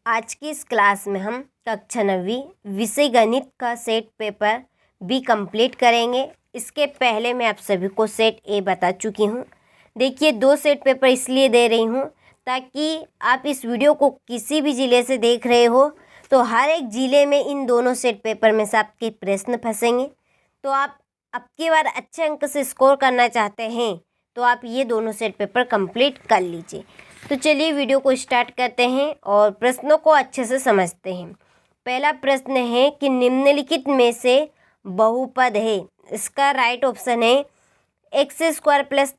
आज की इस क्लास में हम कक्षा 9वीं विषय गणित का सेट पेपर बी कंप्लीट करेंगे। इसके पहले मैं आप सभी को सेट ए बता चुकी हूँ। देखिए, 2 सेट पेपर इसलिए दे रही हूँ ताकि आप इस वीडियो को किसी भी ज़िले से देख रहे हो तो हर एक ज़िले में इन दोनों सेट पेपर में से आपके प्रश्न फंसेंगे। तो आप अब की बार अच्छे अंक से स्कोर करना चाहते हैं तो आप ये दोनों सेट पेपर कंप्लीट कर लीजिए। तो चलिए वीडियो को स्टार्ट करते हैं और प्रश्नों को अच्छे से समझते हैं। पहला प्रश्न है कि निम्नलिखित में से बहुपद है। इसका राइट ऑप्शन है x² +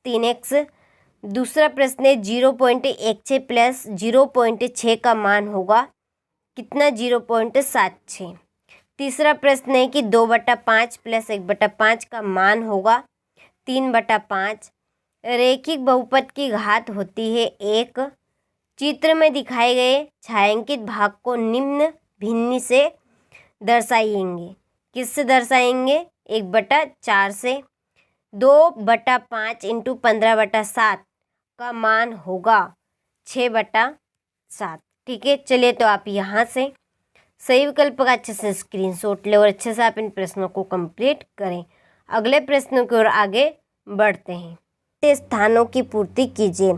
3x। दूसरा प्रश्न है 0.16 प्लस 0.6 का मान होगा कितना, 0.76। तीसरा प्रश्न है कि 2/5 प्लस 1/5 का मान होगा 3/5। रैखिक बहुपद की घात होती है 1। चित्र में दिखाए गए छायांकित भाग को निम्न भिन्न से दर्शाएंगे। किससे दर्शाएंगे? 1/4 से। 2/5 × 15/7 का मान होगा 6/7। ठीक है, चलिए तो आप यहाँ से सही विकल्प का अच्छे से स्क्रीनशॉट ले और अच्छे से आप इन प्रश्नों को कंप्लीट करें। अगले प्रश्नों की ओर आगे बढ़ते हैं। स्थानों की पूर्ति कीजिए।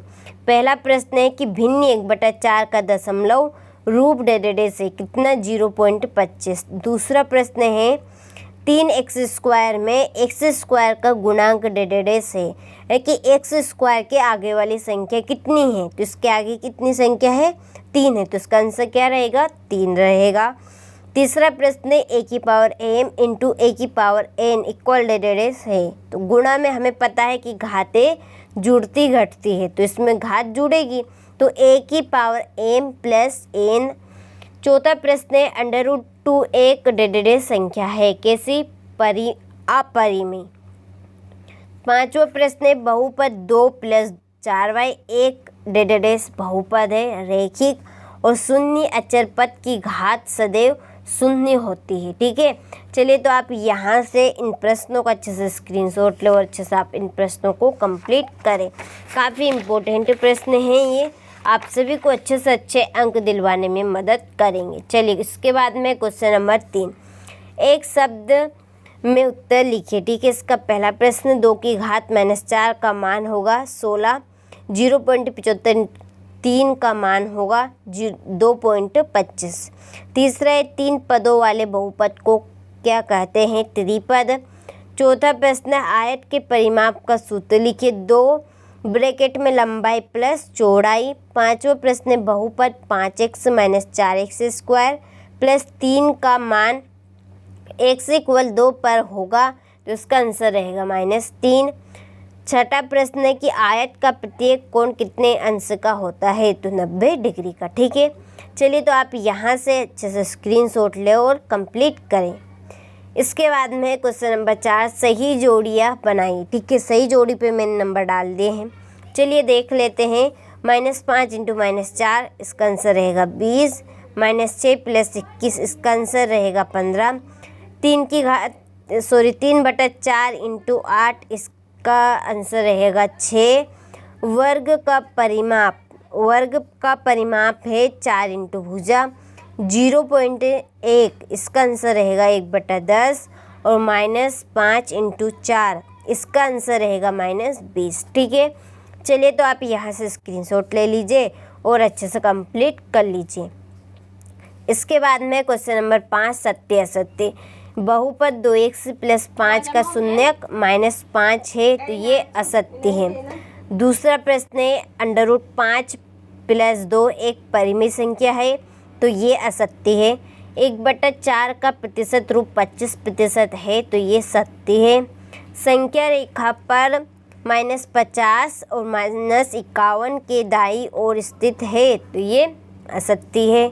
पहला प्रश्न है कि भिन्न 1/4 का दशमलव रूप डेडेडे से कितना, 0.25। दूसरा प्रश्न है 3x² में x² का गुणांक डेडेडे से है कि x² के आगे वाली संख्या कितनी है, तो इसके आगे कितनी संख्या है, 3 है, तो इसका आंसर क्या रहेगा, 3 रहेगा। तीसरा प्रश्न है a⁴m × a⁴n इक्वल डेडेडे है। तो गुणा में हमें पता है कि घातें जुड़ती घटती है, तो इसमें घात जुड़ेगी तो a⁴m + n। चौथा प्रश्न है √2 एक डेडेडे संख्या है, कैसी, अपरिमेय। पांचवा प्रश्न है बहुपद 2 + 4y एक डेडेडे बहुपद है, रैखिक और शून्य अचर पद की घात सदैव शून्य होती है। ठीक है, चलिए तो आप यहाँ से इन प्रश्नों का अच्छे से स्क्रीनशॉट लो और अच्छे से आप इन प्रश्नों को कंप्लीट करें। काफ़ी इम्पोर्टेंट प्रश्न हैं ये, आप सभी को अच्छे से अच्छे अंक दिलवाने में मदद करेंगे। चलिए इसके बाद में क्वेश्चन नंबर 3, एक शब्द में उत्तर लिखिए। ठीक है, इसका पहला प्रश्न 2 की घात -4 का मान होगा 16। 0.75 3 का मान होगा 2.25। तीसरा है 3 पदों वाले बहुपद को क्या कहते हैं, त्रिपद। चौथा प्रश्न आयत के परिमाप का सूत्र लिखिए, 2 ब्रैकेट में लंबाई प्लस चौड़ाई। पांचवा प्रश्न बहुपद 5x - 4x² + 3 का मान x = 2 पर होगा, तो इसका आंसर रहेगा -3। छठा प्रश्न है कि आयत का प्रत्येक कोण कितने अंश का होता है, तो 90 डिग्री का। ठीक है, चलिए तो आप यहाँ से अच्छे से स्क्रीनशॉट ले और कंप्लीट करें। इसके बाद में क्वेश्चन नंबर 4, सही जोड़ियाँ बनाइए। ठीक है, सही जोड़ी पे मैंने नंबर डाल दिए हैं। चलिए देख लेते हैं। -5 × -4 इसका आंसर रहेगा 20। -6 + 21 इसका आंसर रहेगा 15। 3/4 × 8 इसका आंसर रहेगा 6। वर्ग का परिमाप है 4 × भुजा। 0.1 इसका आंसर रहेगा 1/10 और -5 × 4 इसका आंसर रहेगा -20। ठीक है, चलिए तो आप यहाँ से स्क्रीनशॉट ले लीजिए और अच्छे से कंप्लीट कर लीजिए। इसके बाद में क्वेश्चन नंबर 5, सत्य असत्य। बहुपद 2x + 5 का शून्यक -5 है, तो ये असत्य है। दूसरा प्रश्न है √5 + 2 एक परिमेय संख्या है, तो ये असत्य है। 1/4 का प्रतिशत रूप 25% है, तो ये सत्य है। संख्या रेखा पर -50 और -51 के दाईं ओर स्थित है, तो ये असत्य है।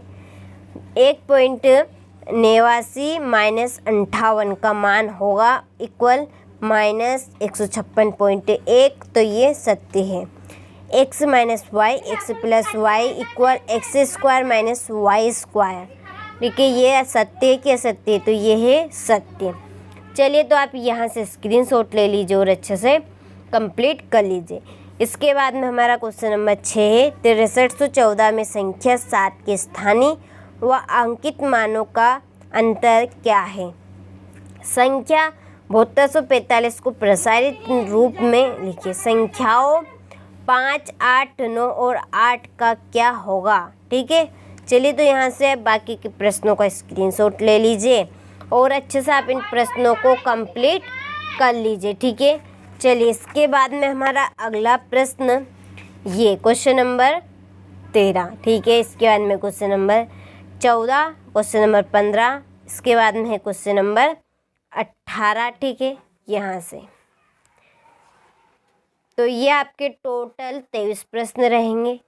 1.89 - 58 का मान होगा इक्वल -156.1, तो ये सत्य है। x - y x + y equal x² - y²। ठीक है, ये असत्य है कि असत्य है, तो ये है सत्य। चलिए तो आप यहाँ से स्क्रीनशॉट ले लीजिए और अच्छे से कंप्लीट कर लीजिए। इसके बाद में हमारा क्वेश्चन नंबर 6 है 6314 में संख्या 7 के स्थानीय व अंकित मानों का अंतर क्या है। संख्या 7245 को प्रसारित रूप में लिखिए। संख्याओं 5, 8, 9 और 8 का क्या होगा। ठीक है, चलिए तो यहाँ से बाकी के प्रश्नों का स्क्रीनशॉट ले लीजिए और अच्छे से आप इन प्रश्नों को कंप्लीट कर लीजिए। ठीक है, चलिए इसके बाद में हमारा अगला प्रश्न ये क्वेश्चन नंबर 13। ठीक है, इसके बाद में क्वेश्चन नंबर 14, क्वेश्चन नंबर 15, इसके बाद में है क्वेश्चन नंबर 18। ठीक है, यहाँ से तो ये आपके टोटल 23 प्रश्न रहेंगे।